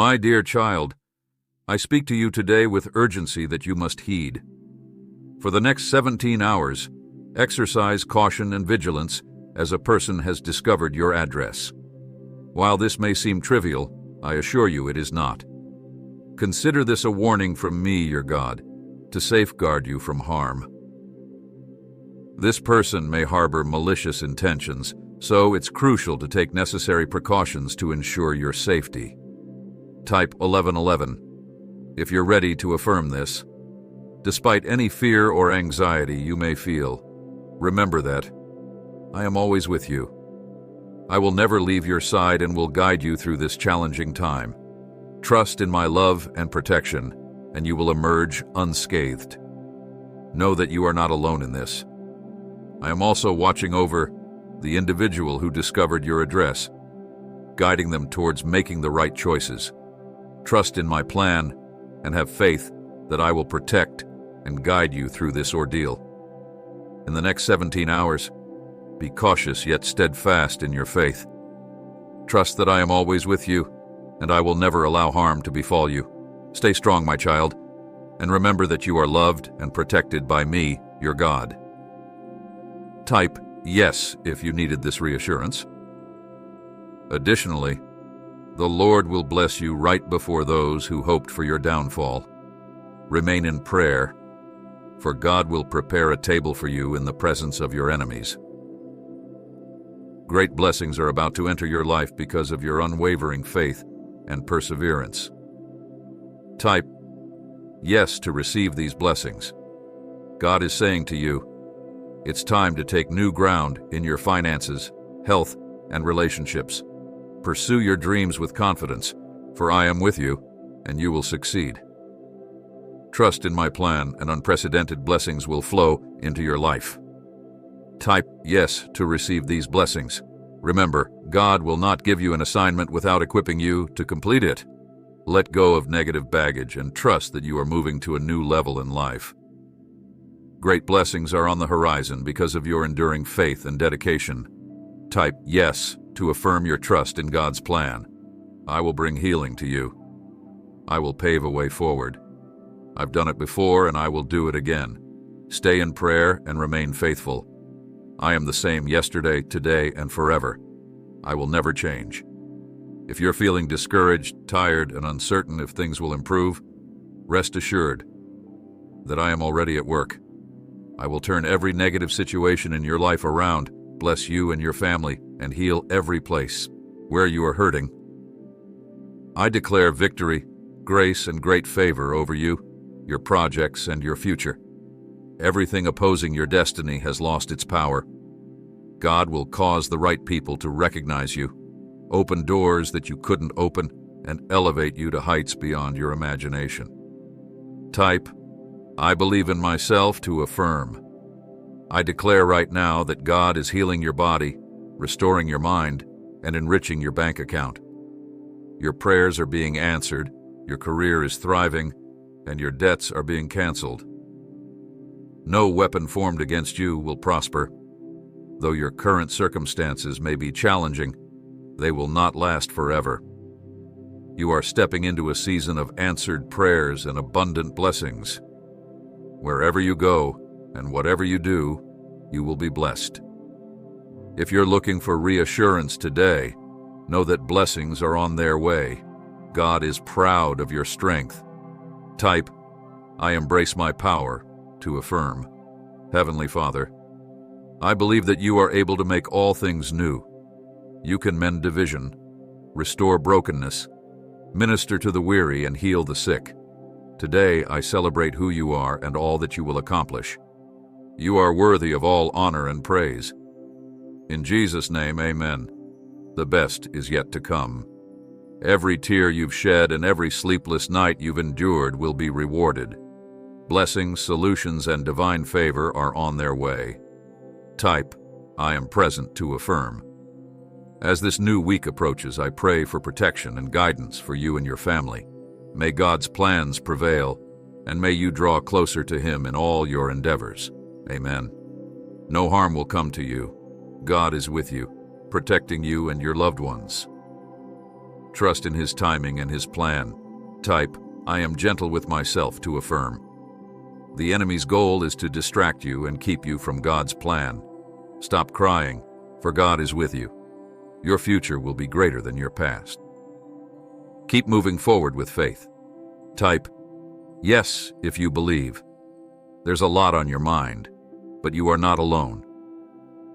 My dear child, I speak to you today with urgency that you must heed. For the next 17 hours, exercise caution and vigilance as a person has discovered your address. While this may seem trivial, I assure you it is not. Consider this a warning from me, your God, to safeguard you from harm. This person may harbor malicious intentions, so it's crucial to take necessary precautions to ensure your safety. Type 1111 if you're ready to affirm this. Despite any fear or anxiety you may feel, remember that I am always with you. I will never leave your side and will guide you through this challenging time. Trust in my love and protection, and you will emerge unscathed. Know that you are not alone in this. I am also watching over the individual who discovered your address, guiding them towards making the right choices. Trust in my plan and have faith that I will protect and guide you through this ordeal. In the next 17 hours, be cautious yet steadfast in your faith. Trust that I am always with you, and I will never allow harm to befall you. Stay strong, my child, and remember that you are loved and protected by me, your God. Type yes if you needed this reassurance. Additionally, the Lord will bless you right before those who hoped for your downfall. Remain in prayer, for God will prepare a table for you in the presence of your enemies. Great blessings are about to enter your life because of your unwavering faith and perseverance. Type yes to receive these blessings. God is saying to you, it's time to take new ground in your finances, health, and relationships. Pursue your dreams with confidence, for I am with you, and you will succeed. Trust in my plan, and unprecedented blessings will flow into your life. Type yes to receive these blessings. Remember, God will not give you an assignment without equipping you to complete it. Let go of negative baggage and trust that you are moving to a new level in life. Great blessings are on the horizon because of your enduring faith and dedication. Type yes to affirm your trust in God's plan. I will bring healing to you. I will pave a way forward. I've done it before and I will do it again. Stay in prayer and remain faithful. I am the same yesterday, today, and forever. I will never change. If you're feeling discouraged, tired, and uncertain if things will improve, rest assured that I am already at work. I will turn every negative situation in your life around, bless you and your family, and heal every place where you are hurting. I declare victory, grace, and great favor over you, your projects, and your future. Everything opposing your destiny has lost its power. God will cause the right people to recognize you, open doors that you couldn't open, and elevate you to heights beyond your imagination. Type I believe in myself to affirm. I declare right now that God is healing your body, restoring your mind, and enriching your bank account. Your prayers are being answered, your career is thriving, and your debts are being canceled. No weapon formed against you will prosper. Though your current circumstances may be challenging, they will not last forever. You are stepping into a season of answered prayers and abundant blessings. Wherever you go and whatever you do, you will be blessed. If you're looking for reassurance today, know that blessings are on their way. God is proud of your strength. Type, I embrace my power to affirm. Heavenly Father, I believe that you are able to make all things new. You can mend division, restore brokenness, minister to the weary, and heal the sick. Today, I celebrate who you are and all that you will accomplish. You are worthy of all honor and praise. In Jesus' name, amen. The best is yet to come. Every tear you've shed and every sleepless night you've endured will be rewarded. Blessings, solutions, and divine favor are on their way. Type, I am present to affirm. As this new week approaches, I pray for protection and guidance for you and your family. May God's plans prevail, and may you draw closer to Him in all your endeavors. Amen. No harm will come to you. God is with you, protecting you and your loved ones. Trust in His timing and His plan. Type, I am gentle with myself to affirm. The enemy's goal is to distract you and keep you from God's plan. Stop crying, for God is with you. Your future will be greater than your past. Keep moving forward with faith. Type, yes, if you believe. There's a lot on your mind, but you are not alone.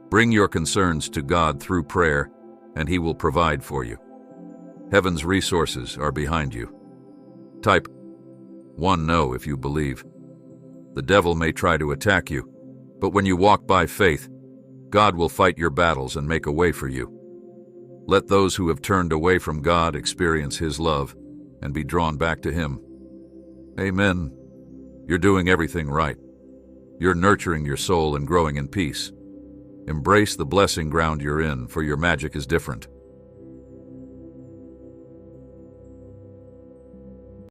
Bring your concerns to God through prayer, and He will provide for you. Heaven's resources are behind you. Type 1 no if you believe. The devil may try to attack you, but when you walk by faith, God will fight your battles and make a way for you. Let those who have turned away from God experience His love and be drawn back to Him. Amen. You're doing everything right. You're nurturing your soul and growing in peace. Embrace the blessing ground you're in, for your magic is different.